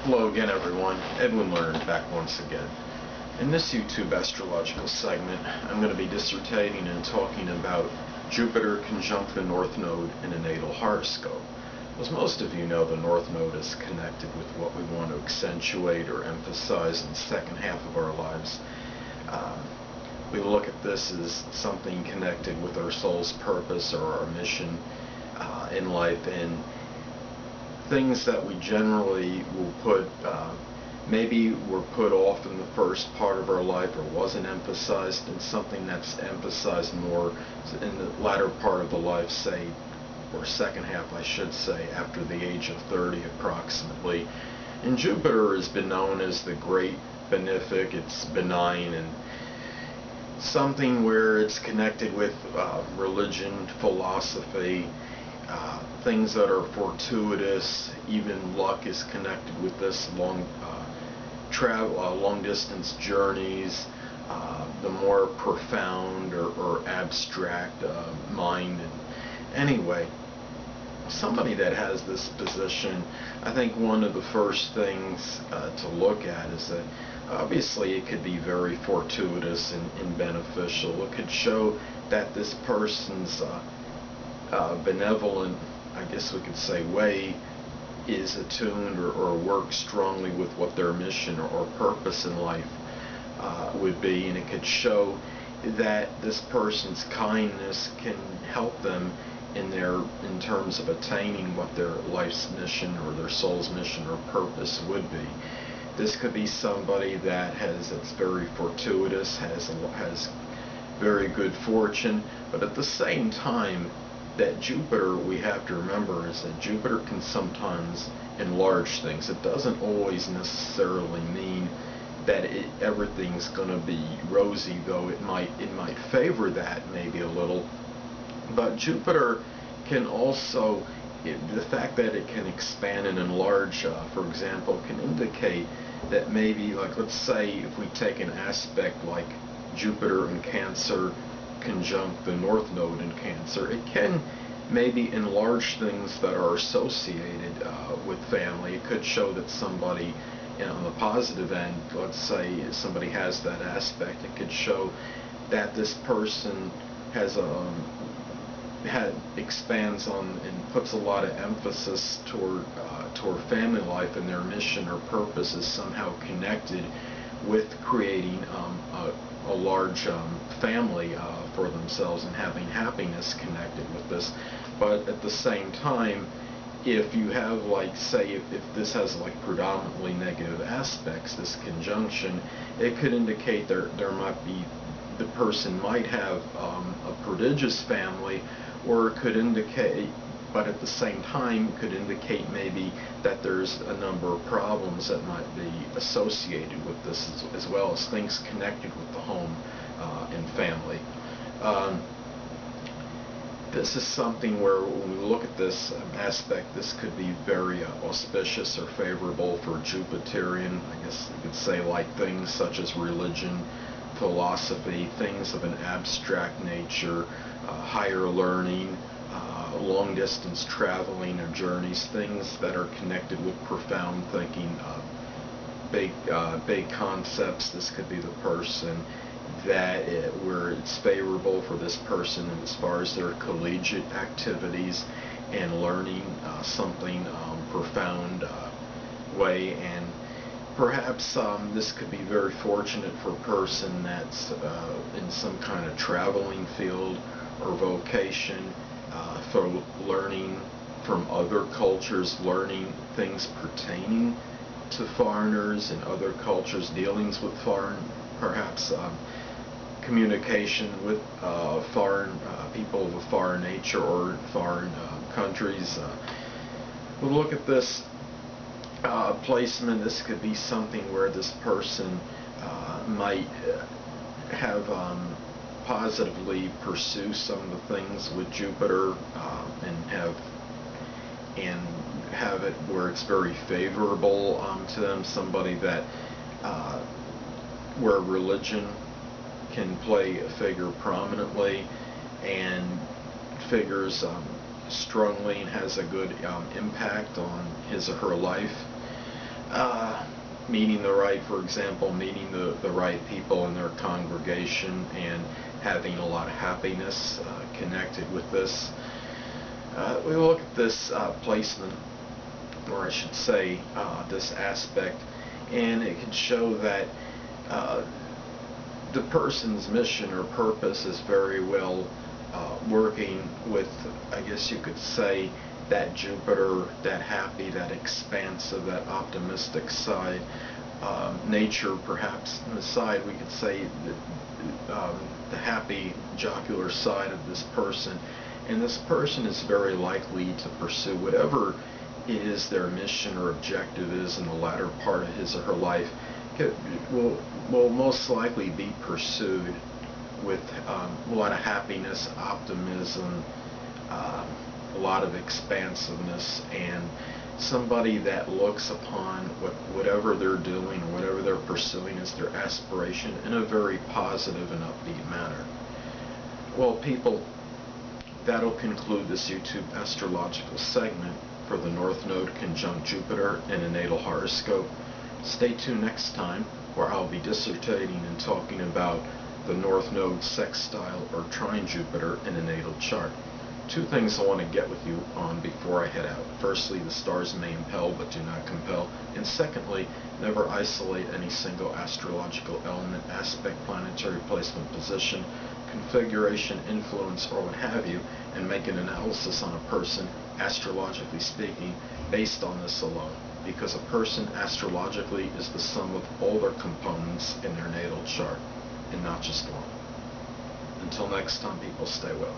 Hello again, everyone. Edwin Learnard back once again. In this YouTube astrological segment, I'm going to be dissertating and talking about Jupiter conjunct the North Node in a natal horoscope. As most of you know, the North Node is connected with what we want to accentuate or emphasize in the second half of our lives. We look at this as something connected with our soul's purpose or our mission in life, and things that we generally will put, maybe were put off in the first part of our life or wasn't emphasized, and something that's emphasized more in the latter part of the life, say, or second half I should say, after the age of 30 approximately. And Jupiter has been known as the great benefic. It's benign and something where it's connected with religion, philosophy, things that are fortuitous. Even luck is connected with this. Long distance journeys, the more profound or abstract mind. And anyway, somebody that has this position, I think one of the first things to look at is that obviously it could be very fortuitous and beneficial. It could show that this person's benevolent, I guess we could say, way is attuned or works strongly with what their mission or purpose in life would be, and it could show that this person's kindness can help them in terms of attaining what their life's mission or their soul's mission or purpose would be. This could be somebody that it's very fortuitous, has very good fortune, but at the same time, that Jupiter, we have to remember, is that Jupiter can sometimes enlarge things. It doesn't always necessarily mean that everything's going to be rosy, though it might favor that maybe a little. But Jupiter can also, the fact that it can expand and enlarge, for example, can indicate that maybe, like, let's say if we take an aspect like Jupiter in Cancer conjunct the North Node in Cancer, it can maybe enlarge things that are associated with family. It could show that somebody, on the positive end, let's say somebody has that aspect, it could show that this person has expands on and puts a lot of emphasis toward family life, and their mission or purpose is somehow connected with creating a large family for themselves and having happiness connected with this. But at the same time, if you have, like, say, if this has like predominantly negative aspects, this conjunction, it could indicate there might be, the person might have a prodigious family, or it could indicate, but at the same time could indicate maybe that there's a number of problems that might be associated with this, as well as things connected with the home and family. This is something where when we look at this aspect, this could be very auspicious or favorable for Jupiterian, I guess you could say, like things such as religion, philosophy, things of an abstract nature, higher learning, long distance traveling or journeys, things that are connected with profound thinking, big concepts. This could be the person that where it's favorable for this person as far as their collegiate activities and learning something profound way. And perhaps this could be very fortunate for a person that's in some kind of traveling field or vocation, for learning from other cultures, learning things pertaining to foreigners and other cultures, dealings with foreign, perhaps communication with foreign people of a foreign nature or foreign countries. We'll look at this placement. This could be something where this person might have positively pursue some of the things with Jupiter and have it where it's very favorable to them. Somebody that where religion can play a figure prominently and figures strongly and has a good impact on his or her life. meeting the right, for example, meeting the right people in their congregation and having a lot of happiness connected with this. We look at this placement, or I should say this aspect, and it can show that the person's mission or purpose is very well working with, I guess you could say, that Jupiter, that happy, that expansive, that optimistic side. Nature, perhaps, on the side, we could say the happy, jocular side of this person. And this person is very likely to pursue whatever it is their mission or objective is in the latter part of his or her life. It will most likely be pursued with a lot of happiness, optimism, a lot of expansiveness, and somebody that looks upon whatever they're doing or whatever they're pursuing as their aspiration in a very positive and upbeat manner. Well, people, that'll conclude this YouTube astrological segment for the North Node conjunct Jupiter in a natal horoscope. Stay tuned next time, where I'll be dissertating and talking about the North Node sextile or trine Jupiter in a natal chart. Two things I want to get with you on before I head out. Firstly, the stars may impel but do not compel. And secondly, never isolate any single astrological element, aspect, planetary placement, position, configuration, influence, or what have you, and make an analysis on a person, astrologically speaking, based on this alone. Because a person astrologically is the sum of all their components in their natal chart, and not just one. Until next time, people, stay well.